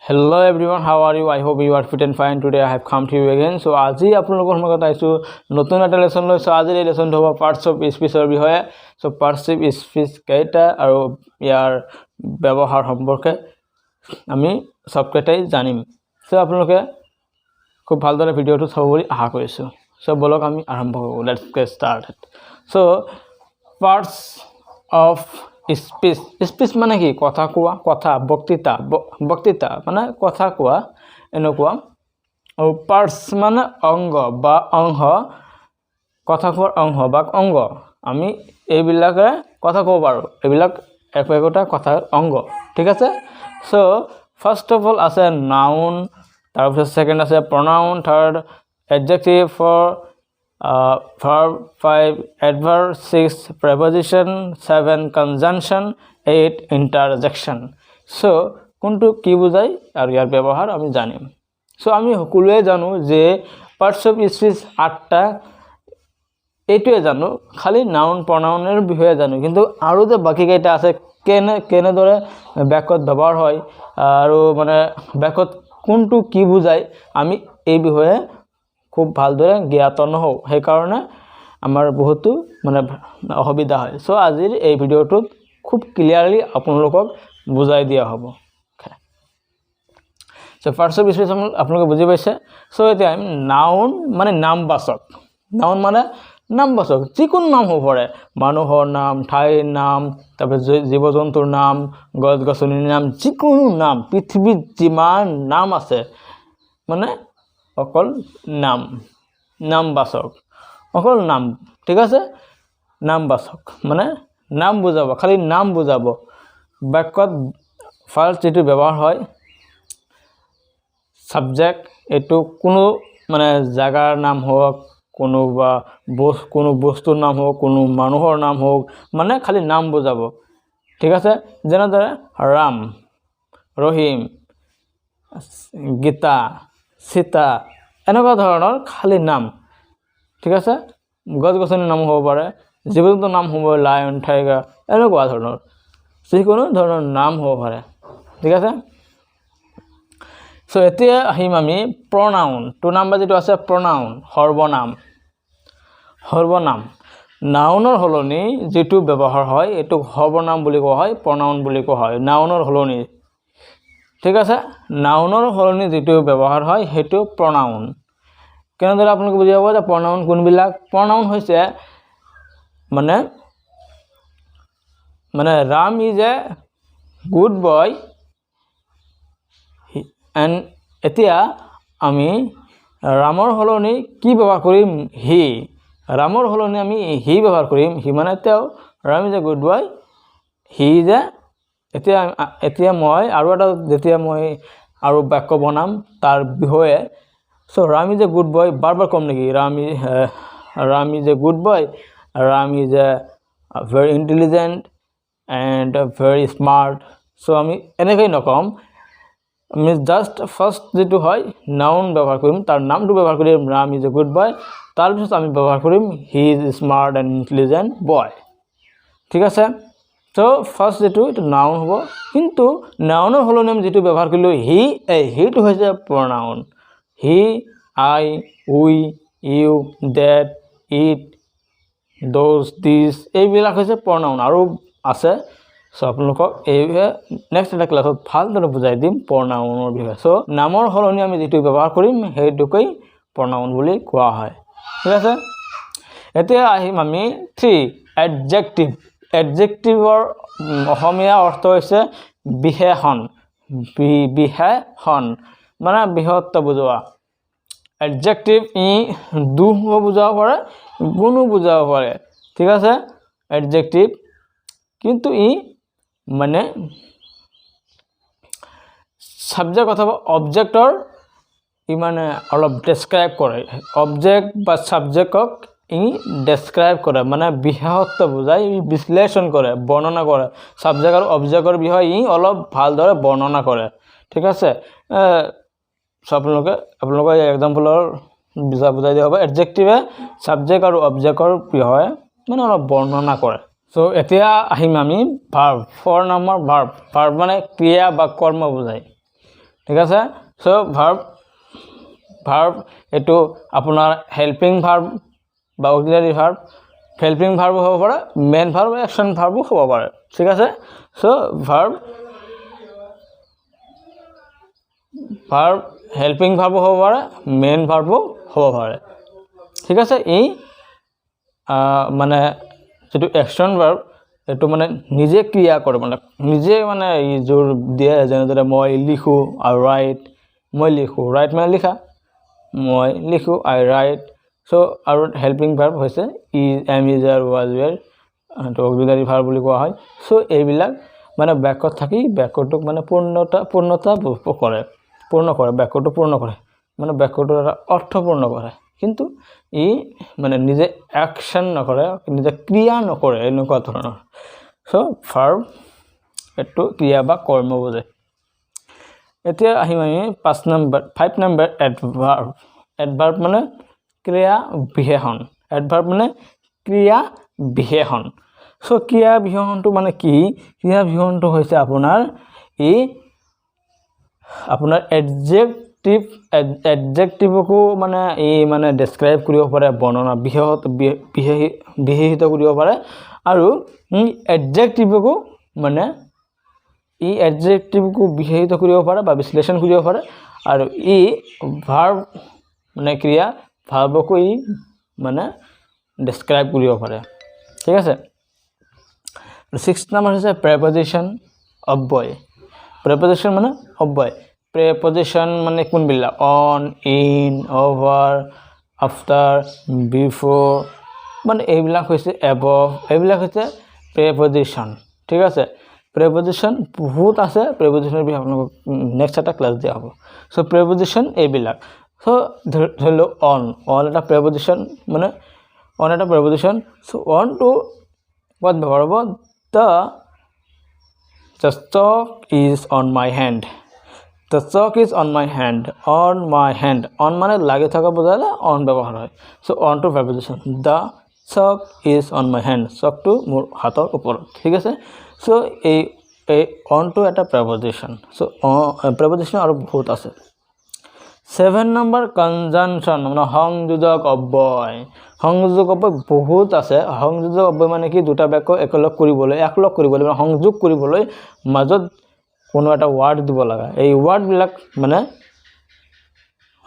Hello everyone, how are you? I hope you are fit and fine. Today I have come to you again. So আজি আপোনালোকৰ লগত আইছো নতুন এটা lesson লৈ সো আজিৰ এই লেসন হ'ব পাৰ্টস অফ স্পীচৰ বিষয়ে সো পাৰ্টস অফ স্পীচ কেইটা আৰু ইয়াৰ ব্যৱহাৰ সম্পৰ্কে আমি সবকেইটাই জানিম সো আপোনালোকে খুব ভালদৰে ভিডিওটো চাব বুলি আশা কৰিছো সো বলক আমি আৰম্ভ কৰো let's get started so parts of speech speech মানে কি কথা কোৱা কথা বক্তৃতা মানে কথা কোৱা এনেকুৱা আৰু পাৰ্টস মানে অংগ বা অংশ কথা কোৱাৰ অংশ বা অংগ আমি এইবিলাকে কথা ক'ব পাৰো এইবিলাক একোটা কথাৰ অংগ ঠিক আছে সো ফাৰ্স্ট অফ অল আছে নাউন তাৰপিছত সেকেন্ড আছে pronoun third adjective for verb 5 adverb 6 preposition 7 conjunction 8 interjection so কোনটো কি বুজাই আৰু ইয়াৰ ব্যৱহাৰ আমি জানিম সো আমি সকলোৱে জানো যে পাৰ্টস অফ স্পীচ 8টা এইটোৱে জানো খালি নাউন pronounৰ বিষয়ে জানো কিন্তু আৰু যে বাকি কেইটা আছে কেনে দৰে বাক্যত ব্যৱহাৰ হয় আৰু মানে বাক্যত কোনটো কি বুজাই আমি এই বিষয়ে খুব ভালদৰে জ্ঞাত নহও সেই কাৰণে আমাৰ বহুতো মানে অসুবিধা হয় সো আজিৰ এই ভিডিওটো খুব ক্লিয়াৰলি আপোনালোকক বুজাই দিয়া হ'ব সো ফাৰ্স্ট অফ স্পীচ আপোনালোকে বুজি পাইছে সো এতিয়া নাউন মানে নামবাচক নাউন মানে নামবাচক যিকোনো নাম হ'ব পাৰে মানুহৰ নাম ঠাইৰ নাম তাৰপিছত জীৱ-জন্তুৰ নাম গছ-গছনিৰ নাম যিকোনো নাম পৃথিৱীত যিমান নাম আছে মানে অকল নামবাচক অকল নাম ঠিক আছে নামবাচক মানে নাম বুজাব খালি নাম বুজাব বাক্যত ফাৰ্স্ট যেটো ব্যৱহাৰ হয় সাবজেক্ট এটো কোনো মানে জাগাৰ নাম হোক কোনো বস্তুৰ নাম হোক কোনো মানুহৰ নাম হোক মানে খালি নাম বুজাব ঠিক আছে যেনেদৰে ৰাম ৰহিম গীতা সীতা এনেকুৱা ধৰণৰ খালি নাম ঠিক আছে গছ-গছনিৰ নাম হ'ব পাৰে জীৱ-জন্তুৰ নাম হ'ব লায়ন টাইগাৰ এনেকুৱা ধৰণৰ যিকোনো ধৰণৰ নাম হ'ব পাৰে ঠিক আছে সো এতিয়া আহিম আমি pronoun টু নাম্বাৰ যেটো আছে pronoun সৰ্বনাম নাউনৰ হলনি যেটো ব্যৱহাৰ হয় এটো সৰ্বনাম বুলি কোৱা হয় pronoun বুলি কোৱা হয় নাউনৰ হলনি ঠিক আছে নাউনৰ হলনি যেটো ব্যৱহাৰ হয় হেতু pronoun কেনেদৰে আপোনালোকে বুজি পাব যে pronoun কোনবিলাক pronoun হৈছে মানে Ram is a good boy and এতিয়া আমি ৰামৰ হলনি কি ব্যৱহাৰ কৰিম হি ৰামৰ হলনি আমি হি ব্যৱহাৰ কৰিম হি মানে তেও Ram is a good boy he is a এতিয়া মই আৰু এটা যেতিয়া মই আৰু বাক্য বনাম তাৰ বিষয়ে so Ram is a good boy বাৰবাৰ কম নেকি Ram is a good boy Ram is a very intelligent and very smart so আমি এনেকৈ নকম আমি জাস্ট ফার্স্ট যেটো হয় নাউন ব্যৱহাৰ কৰিম তাৰ নামটো ব্যৱহাৰ কৰিম Ram is a good boy তাৰ পিছত আমি ব্যৱহাৰ কৰিম he is smart and intelligent boy ঠিক আছে so ফাৰ্স্ট যেটো নাউন হ'ব কিন্তু নাউনৰ হলনি আমি যেটো ব্যৱহাৰ কৰিলো হি টো হৈছে pronoun he I we you that it those these এইবিলাক হৈছে pronoun আৰু আছে সো আপোনালোকক এই নেক্সট এটা ক্লাছত ভালদৰে বুজাই দিম pronounৰ বিষয়ে সো নামৰ হলনি আমি যেটো ব্যৱহাৰ কৰিম হেইটোকৈ pronoun বুলি কোৱা হয় ঠিক আছে এতিয়া আহিম আমি 3 adjectiveৰ অসমীয়া অৰ্থ হৈছে বিশেষণ মানে বৃহত্ত বুজোৱা adjective ই দুহ বুজাব পাৰে গুণো বুজাব পাৰে ঠিক আছে adjective কিন্তু ই মানে সাবজেক্ট অথবা অবজেক্টৰ ই মানে অলপ ডেসক্ৰাইব কৰে অবজেক্ট বা সাবজেক্টক ই ডেসক্ৰাইব কৰে মানে বিশেষত্ব বুজাই বিশ্লেষণ কৰে বৰ্ণনা কৰে সাবজেক্ট আৰু অবজেক্টৰ বিষয়ে ই অলপ ভালদৰে বৰ্ণনা কৰে ঠিক আছে আপোনালোকে এক্সাম্পলৰ বুজাই দিয়া হ'ব adjective সাবজেক্ট আৰু অবজেক্টৰ বিষয়ে মানে অলপ বৰ্ণনা কৰে সো এতিয়া আহিম আমি verb 4 নম্বৰ verb মানে ক্ৰিয়া বা কৰ্ম বুজাই ঠিক আছে সো ভাৰ্ব এটো আপোনাৰ হেল্পিং ভাৰ্ব বা অক্সিলাৰি ভাৰ্ব হেল্পিং ভাৰ্ব হ'ব পাৰে মেইন ভাৰ্ব অ্যাকশন ভাৰ্বও হ'ব পাৰে ঠিক আছে সো ভাৰ্ব হেল্পিং ভাৰ্ব হ'ব পাৰে মেইন ভাৰ্বও হ'ব পাৰে ঠিক আছে এই মানে যেটো অ্যাকশন ভাৰ্ব এটো মানে নিজে ক্ৰিয়া কৰে মানে নিজে মানে এই জোৰ দিয়ে যেনেদৰে মই লিখো আই ৰাইট মই লিখো ৰাইট মানে লিখা মই লিখো আই ৰাইট সো আৰু হেল্পিং ভাৰ্ব হৈছে is am is are was were তো অক্সিলাৰি ভাৰ্ব বুলি কোৱা হয় সো এইবিলাক মানে বাক্যত থাকি বাক্যটোক মানে পূৰ্ণ কৰে বাক্যটো পূৰ্ণ কৰে মানে বাক্যটোৰ এটা অৰ্থপূৰ্ণ কৰে কিন্তু ই মানে নিজে অ্যাকশন নকৰে নিজে ক্ৰিয়া নকৰে এনেকুৱা ধৰণৰ সো ভাৰ্ব এটো ক্ৰিয়া বা কৰ্ম বোঝায় এতিয়া আহিম আমি 5 নম্বৰ এডভাৰ্ব মানে ক্ৰিয়া বিশেষণ এডভাৰ্ব মানে ক্ৰিয়া বিশেষণ সো ক্ৰিয়া বিশেষণটো মানে কি ক্ৰিয়া বিশেষণটো হৈছে আপোনাৰ adjectiveকো মানে এই মানে ডেসক্ৰাইব কৰিব পাৰে বৰ্ণনা বিশেষিত কৰিব পাৰে আৰু adjectiveকো মানে এই adjectiveকো বিশেষিত কৰিব পাৰে বা বিশ্লেষণ কৰিব পাৰে আৰু এই ভাৰ্ব মানে ক্ৰিয়া ভাৰ্বকো ই মানে ডেসক্ৰাইব কৰিব পাৰে ঠিক আছে 6 নম্বৰ হৈছে preposition অব্যয় preposition মানে অব্যয় preposition মানে কোনবিলাক on in over after before মানে এইবিলাক হৈছে above এইবিলাক হৈছে preposition ঠিক আছে preposition বহুত আছে preposition বি আপোনাক নেক্সট এটা ক্লাস দিয়া হ'ব সো preposition এইবিলাক সো ধৰিলো on এটা preposition মানে on এটা preposition so on to what ব্যৱহাৰ হ'ব the chalk is on my hand the chalk is on my hand on মানে লাগি থকা বুজালে on ব্যৱহাৰ হয় so on to preposition the chalk is on my hand chalk to মোৰ হাতৰ ওপৰত ঠিক আছে সো এই on to এটা preposition সো preposition আৰু বহুত আছে 7 নম্বৰ conjunction মানে সংযোজক অব্যয় বহুত আছে সংযোজক অব্যয় মানে কি দুটা বাক্য একলগ কৰিবলৈ মানে সংযোগ কৰিবলৈ মাজত কোনো এটা ওয়ার্ড দিব লাগা এই ওয়ার্ড বিলাক মানে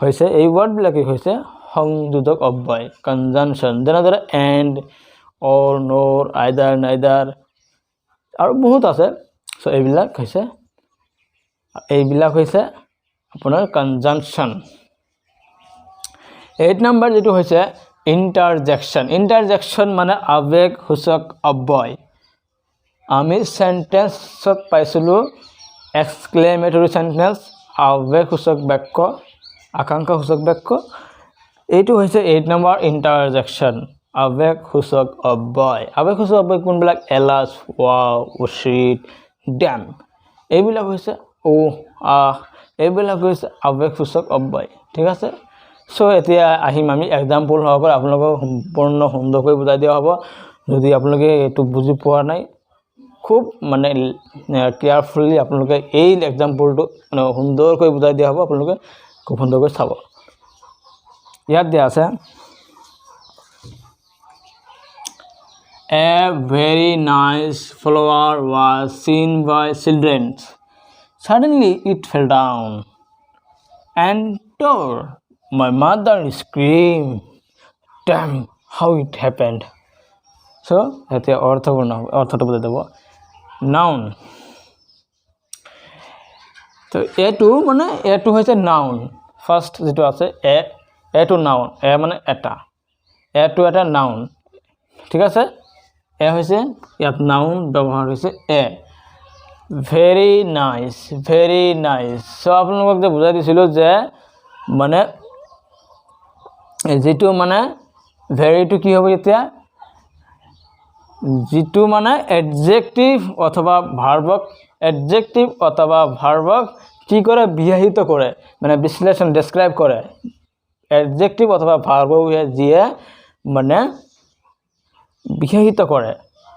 হৈছে এই ওয়ার্ড বিলাকে হৈছে সংযোজক অব্যয় conjunction যেনেদৰে and or nor either neither আৰু বহুত আছে সো এইবিলাক হৈছে আপোনাৰ conjunction 8 নম্বৰ যেটো হৈছে interjection মানে আবেগসূচক অব্যয় আমি সেন্টেন্সত পাইছিলো exclamatory sentence আবেগসূচক বাক্য আকাংক্ষাসূচক বাক্য এইটো হৈছে 8 নম্বৰ interjection আবেগসূচক অব্যয় কোনবিলাক alas wow sweet damn এইবিলাক হৈছে এইবিলাক হৈছে আবেগসূচক অব্যয় ঠিক আছে সো এতিয়া আহিম আমি এক্সাম্পল হ'ব আপোনালোকক সম্পূৰ্ণ সুন্দৰকৈ বুজাই দিয়া হ'ব যদি আপোনালোকে এটো বুজি পোৱা নাই খুব মানে কেয়াৰফুলি আপোনালোকে এই এক্সাম্পলটো মানে সুন্দৰকৈ বুজাই দিয়া হ'ব আপোনালোকে খুব সুন্দৰকৈ চাব ইয়াত দিয়া আছে A very nice flower was seen by children. Suddenly it fell down and tore. My mother screamed. Damn, how it happened. So, এতে অৰ্থটো বুজাই দেব noun. তো এটো হৈছে noun. ফার্স্ট যেটো আছে এটো noun. মানে এটা noun. ঠিক আছে হৈছে ইয়াত noun ব্যৱহাৰ হৈছে very nice সো আপোনালোকক যে বুজাই দিছিলো যে মানে যেটো মানে very to কি হ'ব এতিয়া যেটো মানে adjective অথবা ভার্বক কি কৰে বিয়াহিত কৰে মানে বিশ্লেষণ ডেসক্ৰাইব কৰে adjective অথবা ভাৰ্বক যিয়ে মানে বিশেষিত কৰে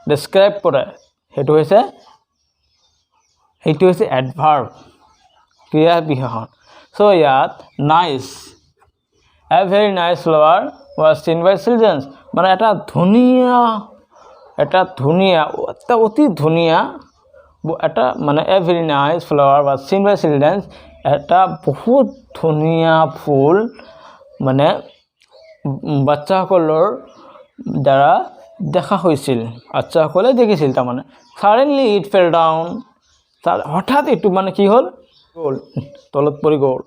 ডেসক্ৰাইব কৰে হেতু হৈছে adverb ক্ৰিয়া বিশেষণ সো ইয়াত nice a very nice flower was seen by children মানে এটা ধুনিয়া অতি ধুনিয়া এটা মানে a very nice flower was seen by children এটা বহুত ধুনিয়া ফুল মানে বাচ্চাসকলৰ দ্বাৰা দেখা হৈছিল বাচ্চাসকলে দেখিছিল তাৰ মানে suddenly it fell down হঠাৎ এটু মানে কি হল গল তলত পৰি গল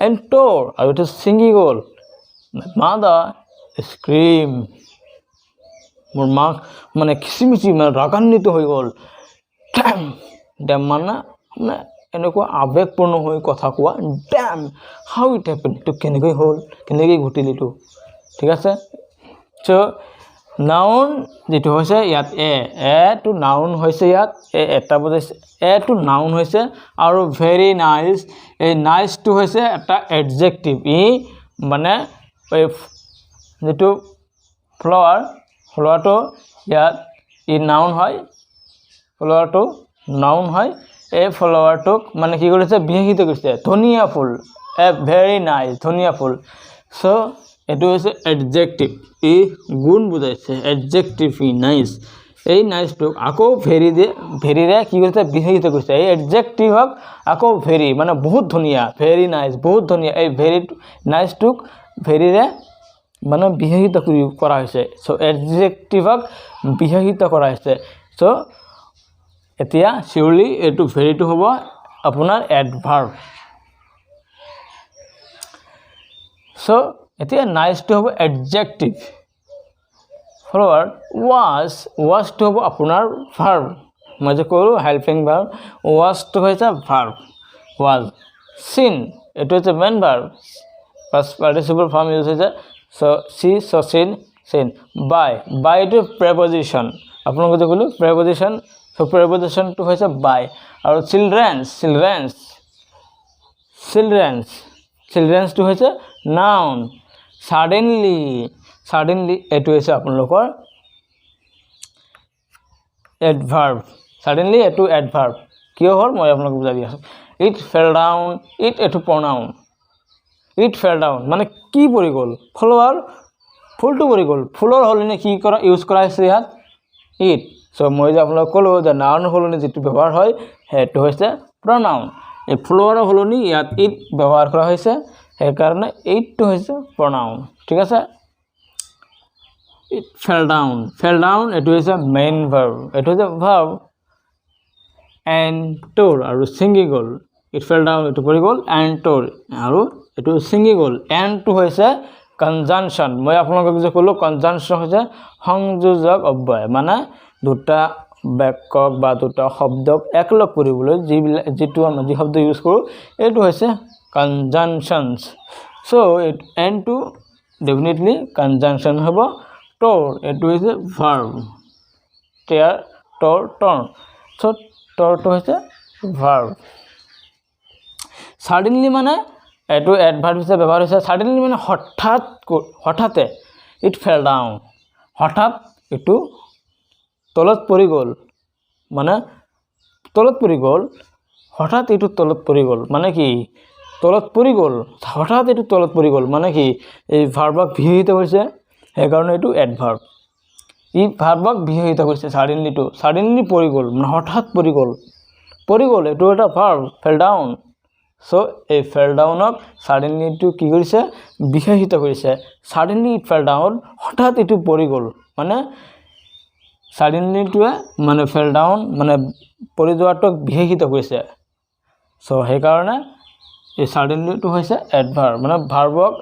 and tore আৰু এটা ছিঙি গল mother scream মোৰ মা মানে খিচিমিচি মানে ৰাগান্বিত হৈ গল ড্যাম মানে এনেকুৱা আবেগপূৰ্ণ হৈ কথা কোৱা dam how it happened to কেনেকৈ হল কেনেকৈ ঘটিল এটো ঠিক আছে সো noun যেটো হৈছে ইয়াত a to noun হৈছে ইয়াত এটা বুজাইছে a to noun হৈছে আৰু very nice এই nice to হৈছে এটা adjective ই মানে যেটো ফ্লাৱাৰ তো ইয়াত ই noun হয় ফ্লাৱাৰটো noun হয় এই ফ্লাৱাৰটোক মানে কি কৰিছে বিশেষিত কৰিছে ধুনিয়া ফুল a very nice ধুনিয়া ফুল সো এটো হৈছে adjective ই গুণ বুজাইছে adjective ই nice এই nice টুক আকৌ ভেৰিৰে কি কৰিছে বিশেষিত কৰিছে এই adjective হক আকৌ ভেৰি মানে বহুত ধুনিয়া very nice বহুত ধুনিয়া এই very nice টুক ভেৰিৰে মানে বিশেষিত কৰা হৈছে সো adjective হক বিশেষিত কৰা হৈছে সো এতিয়া surely এটো ভেৰিটো হ'ব আপোনাৰ adverb সো এতিয়া nice to হ'ব adjective flower was to হ'ব আপোনাৰ verb মই যে কৰো helping verb was to হৈছে verb was seen এটো হৈছে main verb past participle form use হৈছে so see so seen by to preposition আপোনাক যে কলো preposition so preposition to হৈছে by আৰু children's to হৈছে noun suddenly এটো হৈছে আপোনালোকৰ adverb suddenly এটো adverb কিয় হল মই আপোনাক বুজাই দি আছো it fell down it এটো pronoun it fell down মানে কি পৰি গল ফ্লাৱাৰ ফুলটো পৰি গল ফুলৰ হলনে কি কৰা ইউজ কৰা হৈছে ইয়াত it সো মই যে আপোনাক কলো যে noun হলনে যেটো ব্যৱহাৰ হয় হেটো হৈছে pronoun এই ফ্লাৱাৰৰ হলনি ইয়াত it ব্যৱহাৰ কৰা হৈছে এই কাৰণে it to হৈছে pronoun ঠিক আছে it fell down এটো হৈছে main verb এটো হৈছে verb and tore আৰু ছিঙি গল it fell down এটো পৰি গল and tore আৰু এটো ছিঙি গল and to হৈছে conjunction মই আপোনালোকক যে কলো conjunction হৈছে সংযোজক অব্যয় মানে দুটা বাক্যক বা দুটা শব্দক একলগ কৰিবলৈ যেটো আমি যে শব্দ ইউজ কৰো এটো হৈছে conjunctions so it and to definitely conjunction হ'ব tore এটো হৈছে verb tear torn so tore to হৈছে verb suddenly মানে এটো adverb হিচাপে ব্যৱহাৰ হৈছে suddenly মানে হঠাতে it fell down হঠাৎ এটো তলত পৰি গল মানে তলত পৰি গল হঠাৎ এটো তলত পৰি গল মানে কি তলত পৰি গল হঠাৎ এটো তলত পৰি গল মানে কি এই ভাৰ্বক বিশেষিত হৈছে এই কাৰণে এটো adverb ই ভাৰ্বক বিশেষিত কৰিছে suddenly পৰি গল মানে হঠাৎ পৰি গল এটো এটা verb fell down so এই fell down ক suddenly to কি কৰিছে বিশেষিত কৰিছে suddenly it fell down হঠাৎ এটো পৰি গল মানে suddenly to মানে fell down মানে পৰি যোৱাটোক বিশেষিত কৰিছে so সেই কাৰণে এই suddenly to হৈছে adverb মানে ভাৰ্বক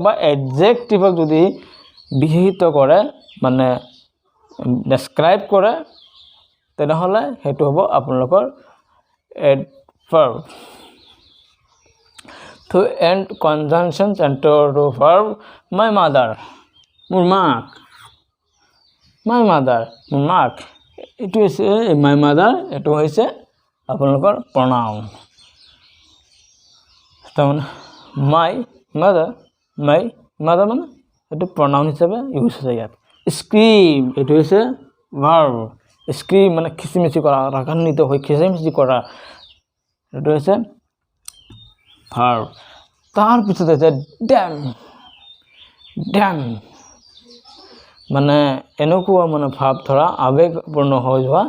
বা adjective যদি বিশেষিত কৰে মানে ডেসক্ৰাইব কৰে তেনেহলে হেতু হ'ব আপোনালোকৰ adverb to end conjunctions and to verb my mother মোৰ মাক এটো হৈছে my mother এটো হৈছে আপোনালোকৰ pronoun তাহলে my mother মানে এটো pronoun হিচাপে ইউজ হৈছে ইয়াত scream এটো হৈছে verb scream মানে খিচিমিচি কৰা ৰাগান্বিত হৈ খিচিমিচি কৰা এটো হৈছে verb তাৰ পিছত আছে damn damn মানে এনেকুৱা মানে ভাব ধৰা আবেগপূৰ্ণ হৈ যোৱা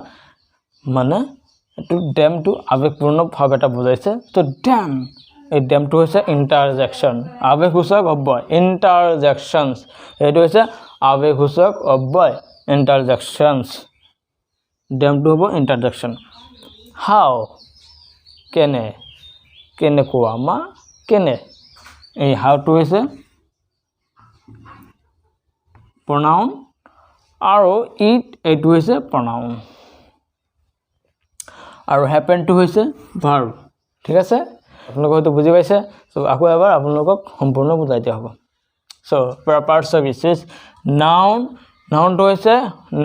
মানে এটো damn টু আবেগপূৰ্ণ ভাব এটা বুজাইছে তো damn এই damn টু হৈছে interjection আবেগসূচক অব্যয় interjections এটো হৈছে আবেগসূচক অব্যয় interjections damn টু হ'ব interjection how কেনে কেনেকুৱা মা কেনে এই how টু হৈছে pronoun আৰু it এটো হৈছে pronoun আৰু happen to হৈছে verb ঠিক আছে আপোনালোক হয়তো বুজি পাইছে সো আকৌ এবাৰ আপোনালোকক সম্পূৰ্ণ বুজাই দিয়া হ'ব so parts of it is noun noun to হৈছে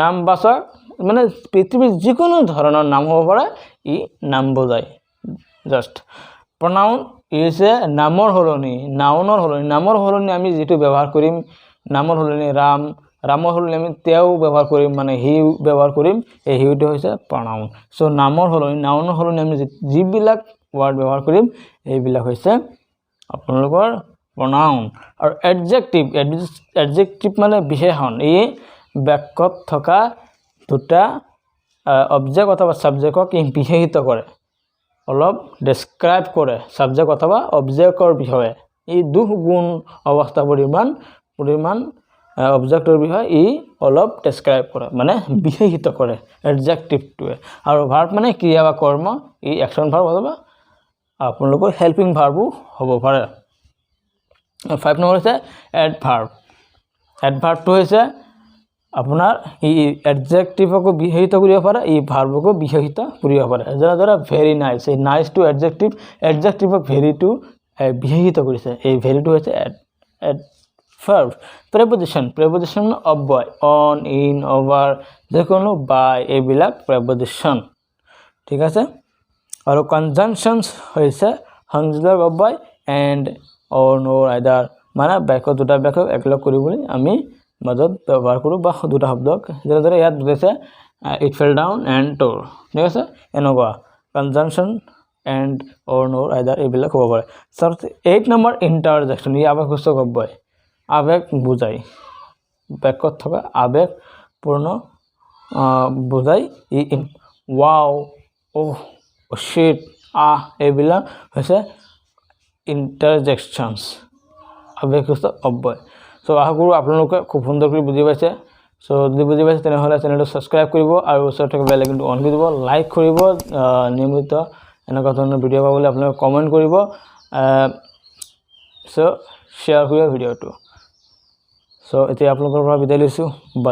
নামবাচক মানে পৃথিৱীৰ যিকোনো ধৰণৰ নাম হ'ব পাৰে ই নাম বুজায় জাস্ট pronoun is নামৰ হলনি নাউনৰ হলনি নামৰ হলনি আমি যেটো ব্যৱহাৰ কৰিম নামৰ হলনি ৰাম ৰামৰ হলনি আমি তেও ব্যৱহাৰ কৰিম মানে হি ব্যৱহাৰ কৰিম এই হিটো হৈছে pronoun সো নামৰ হলনি নাউনৰ হলনি আমি যিবিলাক ওয়াৰ্ড ব্যবহাৰ কৰিম এইবিলাক হৈছে আপোনালোকৰ pronoun আৰু adjective মানে বিশেষণ এই বাক্যত থকা দুটা অবজেক্ট অথবা সাবজেক্টক বিশেষিত কৰে অলপ ডেসক্ৰাইব কৰে সাবজেক্ট অথবা অবজেক্টৰ বিষয়ে এই দুখ গুণ অৱস্থা পৰিমাণ অবজেক্টৰ বিষয়ে ই অলপ ডেসক্ৰাইব কৰে মানে বিশেষিত কৰে adjective টোৱে আৰু verb মানে ক্ৰিয়া বা কৰ্ম ই অ্যাকশন ভাৰ্ব অথবা আপোনালোকৰ হেল্পিং ভাৰ্বো হ'ব পাৰে 5 নম্বৰ হৈছে adverb টো হৈছে আপোনাৰ ই adjectiveকো বিশেষিত কৰিব পাৰে ই ভাৰ্বকো বিশেষিত কৰিব পাৰে যেনে very nice এই nice to adjectiveক very to বিশেষিত কৰিছে এই very টো হৈছে adverb preposition অব্যয় on in over যেকোনো by এইবিলাক preposition ঠিক আছে আৰু conjunctions হৈছে সংযোজক অব্যয় and or nor either মানে বাক্য দুটা বাক্য একলগ কৰিবলৈ আমি মাজত ব্যৱহাৰ কৰো বা দুটা শব্দক যেনে ইয়াত বুজাইছে it fell down and tore ঠিক আছে এনেকুৱা conjunction and or nor either এইবিলাক হ'ব পাৰে 8 নম্বৰ interjection ই আবেগসূচক অব্যয় আবেগ বুজাই বাক্যত থকা আবেগ পূৰ্ণ বুজাই ই wow oh shit এইবিলাক হৈছে interjections আবেগসূচক অব্যয় সো আশা কৰো আপোনালোকে খুব সুন্দৰকৈ বুজি পাইছে সো যদি বুজি পাইছে তেনেহলে চেনেলটো সাবস্ক্ৰাইব কৰিব আৰু ওচৰত থকা বেল আইকনটো অন কৰি দিব লাইক কৰিব নিয়মিত এনেকুৱা ধৰণৰ ভিডিও পাবলৈ আপোনালোকে কমেন্ট কৰিব সো শেয়াৰ কৰিব ভিডিওটো সো এতিয়া আপোনালোকৰ পৰা বিদায় লৈছো বাই